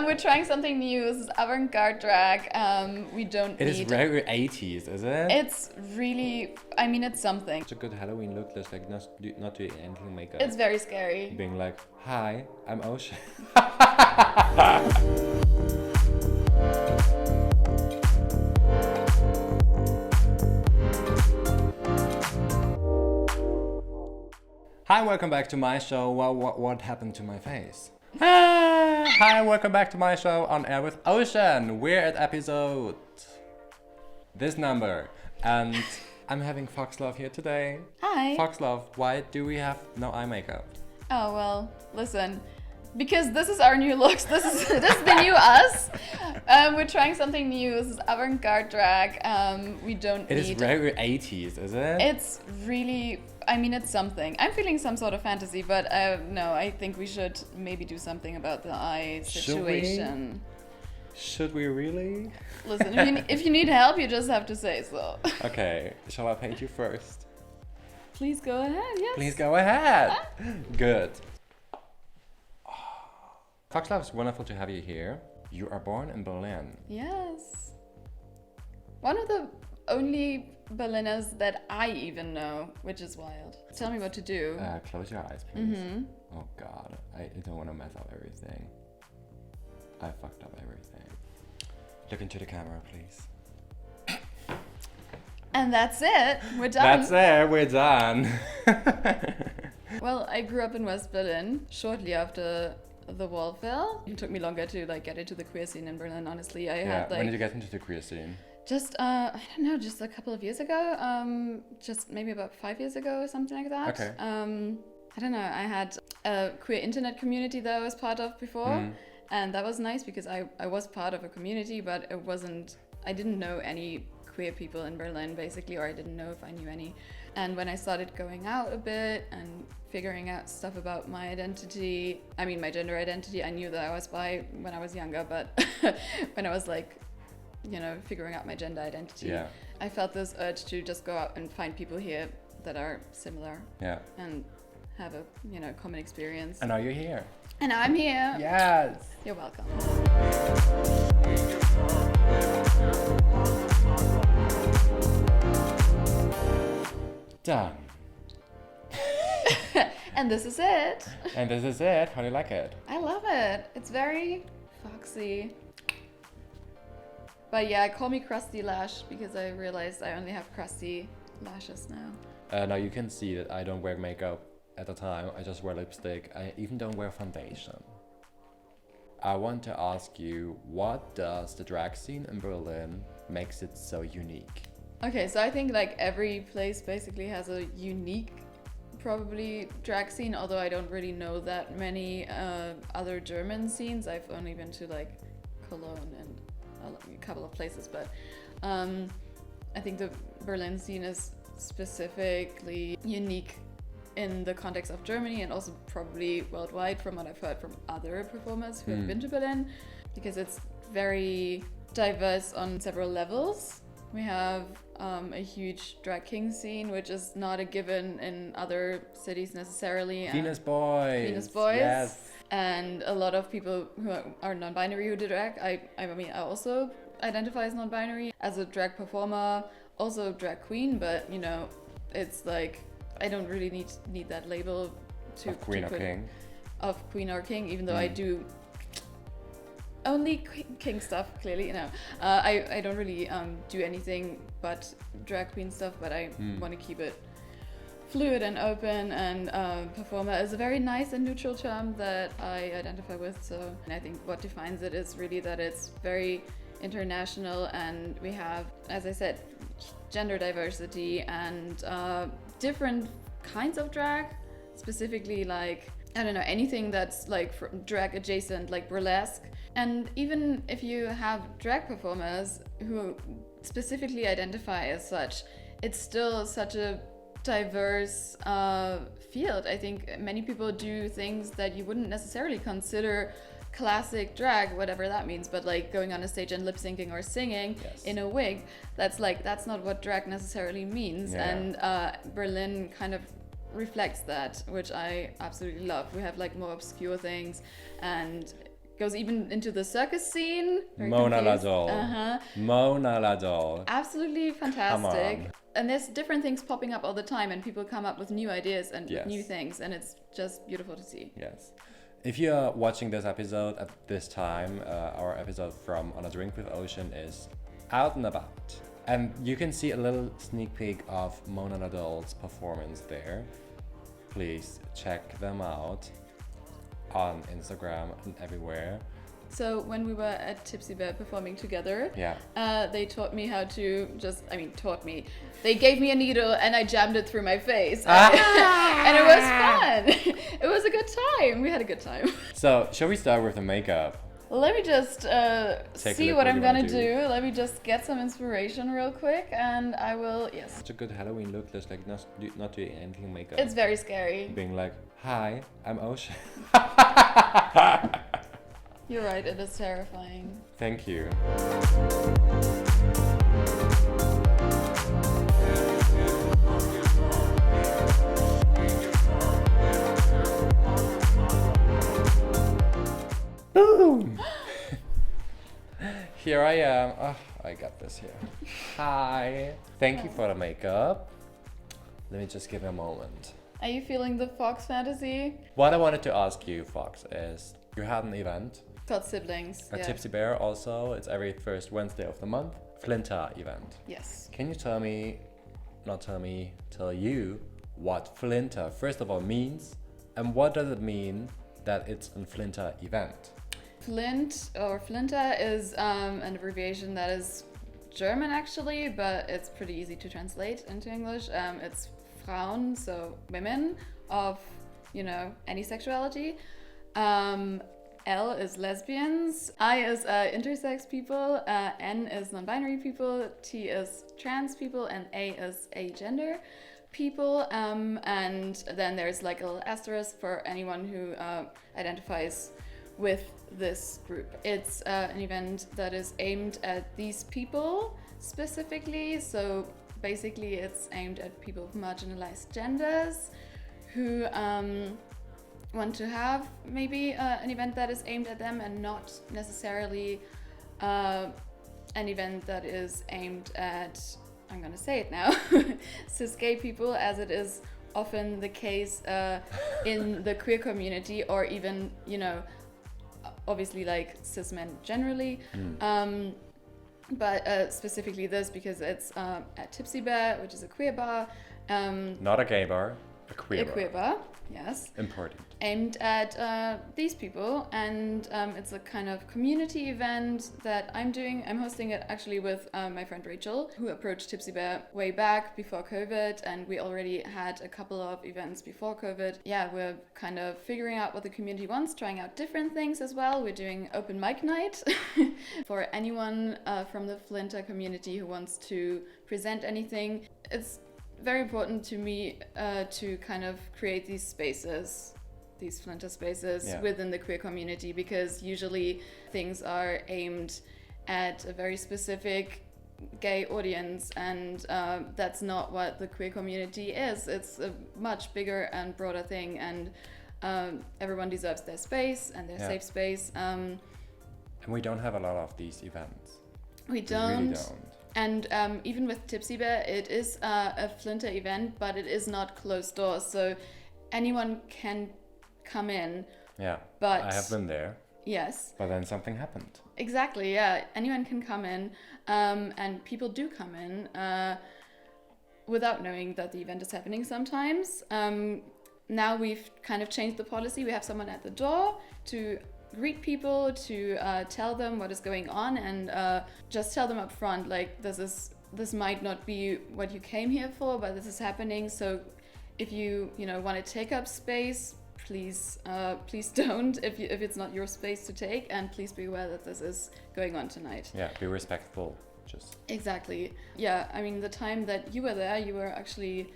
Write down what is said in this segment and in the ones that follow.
We're trying something new. This is avant-garde drag. We don't It need... is very 80s, isn't it? It's really... I mean, it's something. It's a good Halloween look, just like not doing anything makeup. It's very scary. Being like, hi, I'm Ocean. Hi, welcome back to my show. Well, what happened to my face? Hi, welcome back to my show On Air with Ocean. We're at episode this number, and I'm having Foxglove here today. Hi. Foxglove, why do we have no eye makeup? Oh, well, listen. Because this is our new looks. This is the new us. We're trying something new. This is avant-garde drag. We don't It need... is very 80s, isn't it? It's really... I mean, it's something. I'm feeling some sort of fantasy, but no, I think we should maybe do something about the eye situation. Should we really? Listen, if you need help, you just have to say so. Okay, shall I paint you first? Please go ahead, yes. Please go ahead. Good. Foxglove, it's wonderful to have you here. You are born in Berlin. Yes. One of the only Berliners that I even know, which is wild. Tell me what to do. Close your eyes, please. Oh God, I don't want to mess up everything. I fucked up everything. Look into the camera, please. And that's it. We're done. That's it. We're done. Well, I grew up in West Berlin shortly after the wall fell. It took me longer to get into the queer scene in Berlin, honestly. When did you get into the queer scene? Just, I don't know, just a couple of years ago. Just maybe about 5 years ago or something like that. Okay. I don't know, I had a queer internet community that I was part of before. And that was nice because I was part of a community, but I didn't know any queer people in Berlin, basically, or I didn't know if I knew any. And when I started going out a bit and figuring out stuff about my identity, I mean my gender identity, I knew that I was bi when I was younger, but when I was figuring out my gender identity, I felt this urge to just go out and find people here that are similar and have a common experience. And now you're here. And now I'm here. Yes. You're welcome. Done. And this is it. And this is it. How do you like it? I love it. It's very foxy. But yeah, call me Crusty Lash because I realized I only have crusty lashes now. Now you can see that I don't wear makeup at the time. I just wear lipstick. I even don't wear foundation. I want to ask you, what does the drag scene in Berlin makes it so unique? Okay, so I think every place basically has a unique probably drag scene, although I don't really know that many other German scenes. I've only been to Cologne and a couple of places, but I think the Berlin scene is specifically unique in the context of Germany and also probably worldwide from what I've heard from other performers who have been to Berlin, because it's very diverse on several levels. We have a huge drag king scene, which is not a given in other cities necessarily. Venus Boys. Venus Boys. Yes. And a lot of people who are non-binary who do drag. I mean, I also identify as non-binary, as a drag performer, also drag queen, but it's I don't really need that label of queen or king. Of queen or king, even though I do only king stuff, clearly. I don't really do anything but drag queen stuff, but I want to keep it fluid and open, and performer is a very nice and neutral term that I identify with. So I think what defines it is really that it's very international, and we have, as I said, gender diversity and different kinds of drag, specifically I don't know, anything that's drag adjacent, like burlesque. And even if you have drag performers who specifically identify as such, it's still such a diverse field. I think many people do things that you wouldn't necessarily consider classic drag, whatever that means, but going on a stage and lip syncing or singing in a wig, that's not what drag necessarily means. And Berlin kind of reflects that, which I absolutely love. We have more obscure things and goes even into the circus scene. Very Mona confused. Ladol. Mona Ladol. Absolutely Come fantastic. on. And there's different things popping up all the time, and people come up with new ideas and with new things, and it's just beautiful to see. Yes. If you're watching this episode at this time, our episode from On a Drink with Ocean is out and about. And you can see a little sneak peek of Mona Ladol's performance there. Please check them out on Instagram and everywhere. So when we were at Tipsy Bear performing together, they taught me how to they gave me a needle and I jammed it through my face. And it was fun. It was a good time. We had a good time. So shall we start with the makeup? Let me just see what I'm gonna do. Let me just get some inspiration real quick, and I will, yes. Such a good Halloween look, just like not doing anything makeup. It's very scary. Being like, hi, I'm Ocean. You're right, it is terrifying. Thank you. Boom! Here I am. Oh, I got this here. Hi. Thank you for the makeup. Let me just give me a moment. Are you feeling the Fox fantasy? What I wanted to ask you, Fox, is you had an event. Called Siblings. A Tipsy Bear also. It's every first Wednesday of the month. FLINTA event. Yes. Can you tell you what FLINTA first of all means, and what does it mean that it's a FLINTA event? Flint or FLINTA is an abbreviation that is German actually, but it's pretty easy to translate into English. It's Frauen, so women of, any sexuality. L is lesbians, I is intersex people, N is non-binary people, T is trans people, and A is agender people. And then there's like a little asterisk for anyone who identifies with this group. It's an event that is aimed at these people specifically. So basically it's aimed at people of marginalized genders who want to have maybe an event that is aimed at them, and not necessarily an event that is aimed at, I'm gonna say it now, cis gay people, as it is often the case in the queer community, or even, obviously like cis men generally. But specifically this, because it's at Tipsy Bear, which is a queer bar. Not a gay bar, a queer bar, yes. Important. Aimed at these people, and it's a kind of community event that I'm doing. I'm hosting it actually with my friend Rachel, who approached Tipsy Bear way back before COVID, and we already had a couple of events before COVID. Yeah, we're kind of figuring out what the community wants, trying out different things as well. We're doing open mic night for anyone from the FLINTA community who wants to present anything. It's very important to me to kind of create these spaces, these FLINTA spaces within the queer community, because usually things are aimed at a very specific gay audience, and that's not what the queer community is. It's a much bigger and broader thing, and everyone deserves their space and their safe space. And we don't have a lot of these events. We really don't. And even with Tipsy Bear, it is a FLINTA event, but it is not closed doors, so anyone can come in. Yeah, but I have been there. Yes. But then something happened. Exactly, yeah. Anyone can come in, and people do come in without knowing that the event is happening sometimes. Now we've kind of changed the policy. We have someone at the door to greet people, to tell them what is going on, and just tell them up front, like, this might not be what you came here for, but this is happening. So if you want to take up space, please don't, if it's not your space to take, and please be aware that this is going on tonight. Yeah, be respectful. Just exactly. Yeah, I mean, the time that you were there, you were actually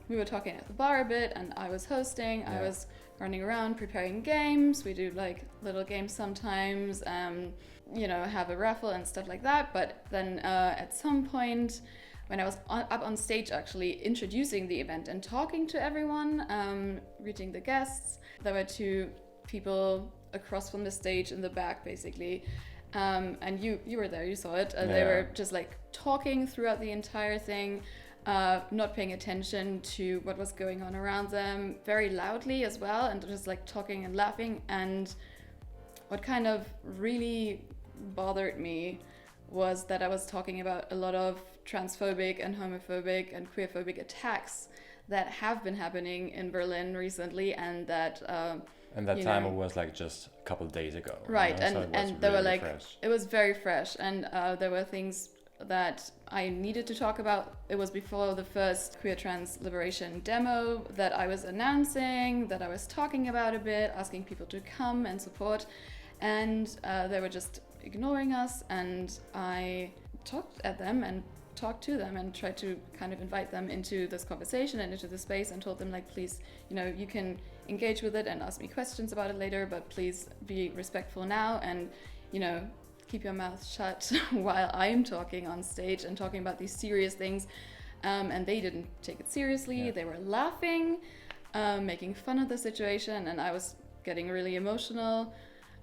we were talking at the bar a bit, and I was hosting. I was running around preparing games. We do like little games sometimes, have a raffle and stuff like that. But then at some point, when I was up on stage actually introducing the event and talking to everyone, greeting the guests, there were two people across from the stage in the back, basically. And you were there, you saw it. They were just like talking throughout the entire thing, not paying attention to what was going on around them, very loudly as well, and just like talking and laughing. And what kind of really bothered me was that I was talking about a lot of transphobic and homophobic and queerphobic attacks that have been happening in Berlin recently, and that and that time it was like just a couple of days ago, right? So and they were like fresh. It was very fresh, and there were things that I needed to talk about. It was before the first Queer Trans Liberation demo that I was announcing, that I was talking about a bit, asking people to come and support, and they were just ignoring us. And I talked at them and talked to them and tried to kind of invite them into this conversation and into the space, and told them, like, please, you can engage with it and ask me questions about it later, but please be respectful now, and keep your mouth shut while I'm talking on stage and talking about these serious things. And they didn't take it seriously. They were laughing, making fun of the situation, and I was getting really emotional.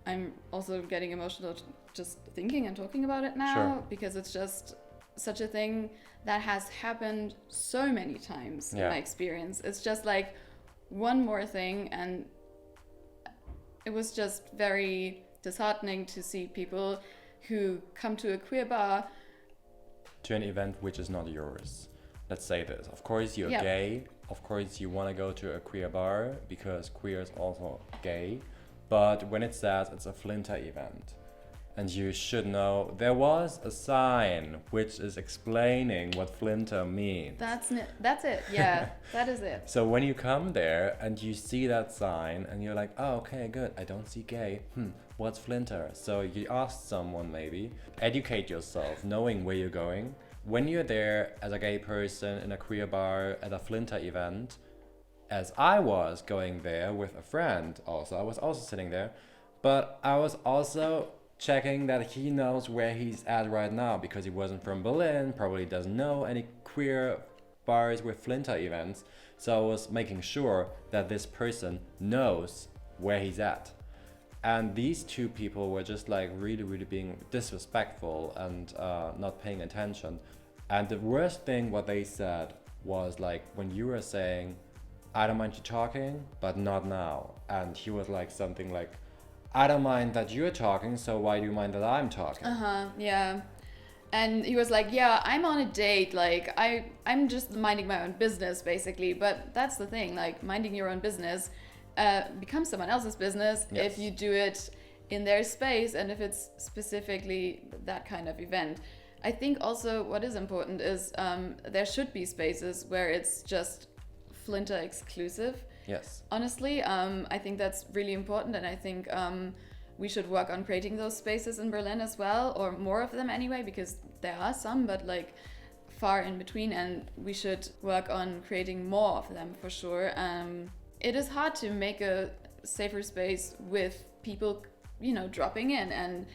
I'm also getting emotional just thinking and talking about it now, because it's just such a thing that has happened so many times in my experience. It's just like one more thing, and it was just very disheartening to see people who come to a queer bar, to an event which is not yours. Let's say this. Of course you're gay. Of course you want to go to a queer bar because queer is also gay. But when it says it's a FLINTA event, and you should know, there was a sign which is explaining what FLINTA means. That's it. Yeah, that is it. So when you come there and you see that sign and you're like, oh, okay, good, I don't see gay. What's FLINTA? So you ask someone, maybe, educate yourself, knowing where you're going. When you're there as a gay person in a queer bar at a FLINTA event, as I was going there with a friend also, I was also sitting there, but I was also checking that he knows where he's at right now, because he wasn't from Berlin, probably doesn't know any queer bars with FLINTA events. So I was making sure that this person knows where he's at. And these two people were just like really, really being disrespectful and not paying attention. And the worst thing what they said was like, when you were saying, I don't mind you talking, but not now. And he was like something like, I don't mind that you're talking, so why do you mind that I'm talking? Yeah. And he was like, yeah, I'm on a date, like I'm just minding my own business, basically. But that's the thing, like, minding your own business becomes someone else's business if you do it in their space, and if it's specifically that kind of event. I think also what is important is there should be spaces where it's just FLINTA exclusive. Yes. Honestly, I think that's really important, and I think we should work on creating those spaces in Berlin as well, or more of them anyway, because there are some, but like far in between, and we should work on creating more of them for sure. It is hard to make a safer space with people, dropping in, and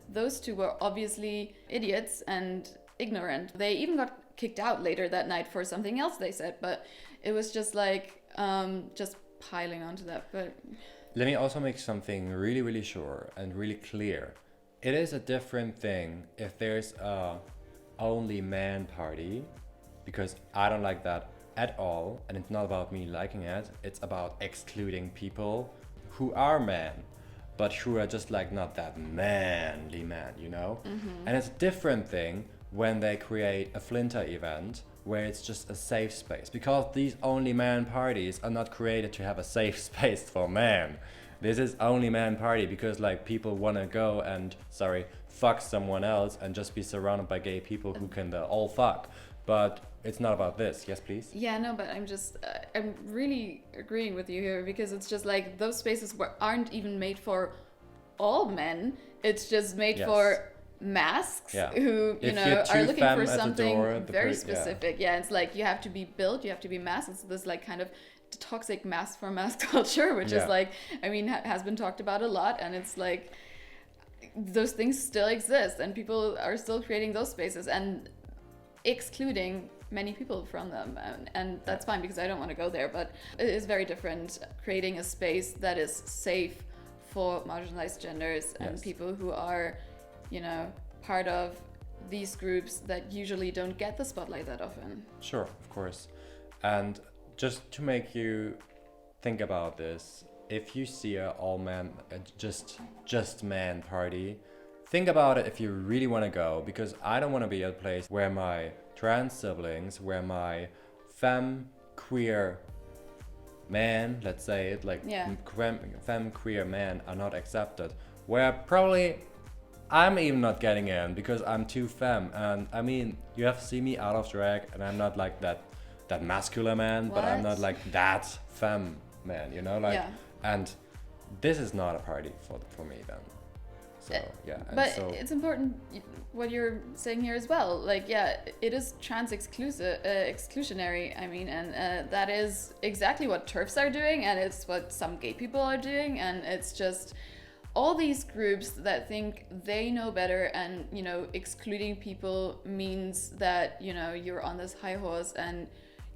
those two were obviously idiots and ignorant. They even got kicked out later that night for something else they said, but it was just like just piling onto that. But let me also make something really, really sure and really clear. It is a different thing if there's a only man party, because I don't like that at all, and it's not about me liking it. It's about excluding people who are men, but who are just like not that manly man, And it's a different thing when they create a FLINTA event where it's just a safe space, because these only man parties are not created to have a safe space for men. This is only man party because like people want to go and fuck someone else and just be surrounded by gay people who can all fuck. But it's not about this. Yes, please. Yeah, no, but I'm really agreeing with you here, because it's just like those spaces aren't even made for all men. It's just made for masks who are looking for something very specific. It's like you have to be built, you have to be masked. It's this like kind of toxic mask for mask culture, which is like, has been talked about a lot, and it's like those things still exist, and people are still creating those spaces and excluding many people from them, and that's fine, because I don't want to go there. But it is very different creating a space that is safe for marginalized genders and Yes. people who are, you know, part of these groups that usually don't get the spotlight that often. Sure, of course. And just to make you think about this, if you see a all man, just man party, think about it if you really want to go, because I don't want to be at a place where my trans siblings, where my femme queer men, let's say it like Yeah. femme queer men are not accepted, where probably I'm even not getting in because I'm too femme. And I mean, you have seen me out of drag and I'm not like that masculine man, but I'm What? not like that femme man, you know, like, Yeah. and this is not a party for me then. So yeah, and But so it's important what you're saying here as well. Like, yeah, it is trans exclusionary. I mean, and that is exactly what TERFs are doing, and it's what some gay people are doing, and it's just all these groups that think they know better, and you know, excluding people means that, you know, you're on this high horse and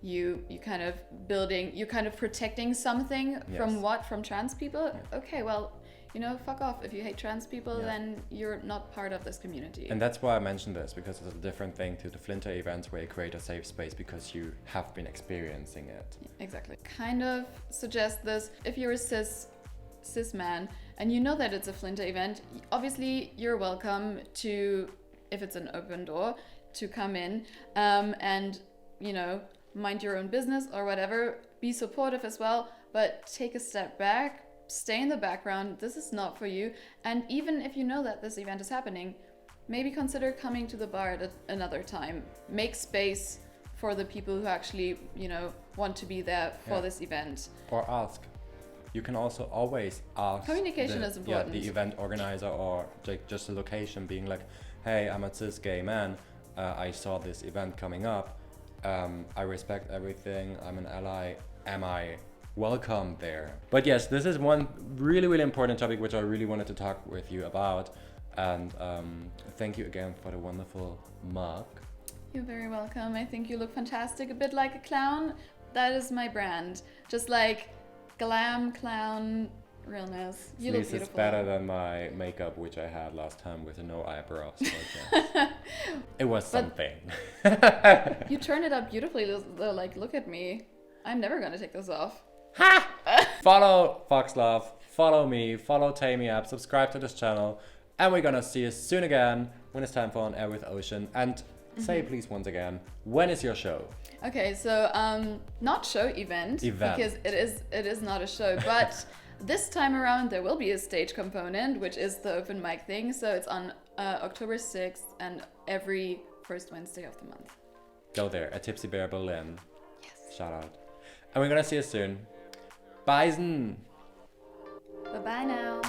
you kind of protecting something. Yes. From trans people. Yeah. Okay, well, you know, fuck off. If you hate trans people, Yeah. then you're not part of this community. And that's why I mentioned this, because it's a different thing to the FLINTA events where you create a safe space because you have been experiencing it. Exactly. Kind of suggest this. If you're a cis man and you know that it's a FLINTA event, obviously you're welcome to, if it's an open door, to come in and, you know, mind your own business or whatever. Be supportive as well, but take a step back. Stay in the background. This is not for you. And even if you know that this event is happening, maybe consider coming to the bar at another time. Make space for the people who actually, you know, want to be there for Yeah. this event. Or ask. You can also always ask. Communication is important. Yeah, the event organizer or just the location, being like, hey, I'm a cis gay man. I saw this event coming up. I respect everything. I'm an ally. Am I welcome there? But yes, this is one really, really important topic which I really wanted to talk with you about. And thank you again for the wonderful mug. You're very welcome. I think you look fantastic. A bit like a clown. That is my brand. Just like glam clown realness. You look This is beautiful. better than my makeup, which I had last time with no eyebrows. So yes. It was something. You turned it up beautifully. Like, look at me. I'm never gonna take this off. Follow Foxglove, follow me, follow Taimi up, subscribe to this channel, and we're gonna see you soon again when it's time for On Air with Ocean. And say please once again, when is your show? Okay, so not show event. Because it is not a show, but this time around there will be a stage component, which is the open mic thing. So it's on October 6th and every first Wednesday of the month. Go there at Tipsy Bear Berlin. Yes. Shout out. And we're gonna see you soon. Bye. Bye bye now.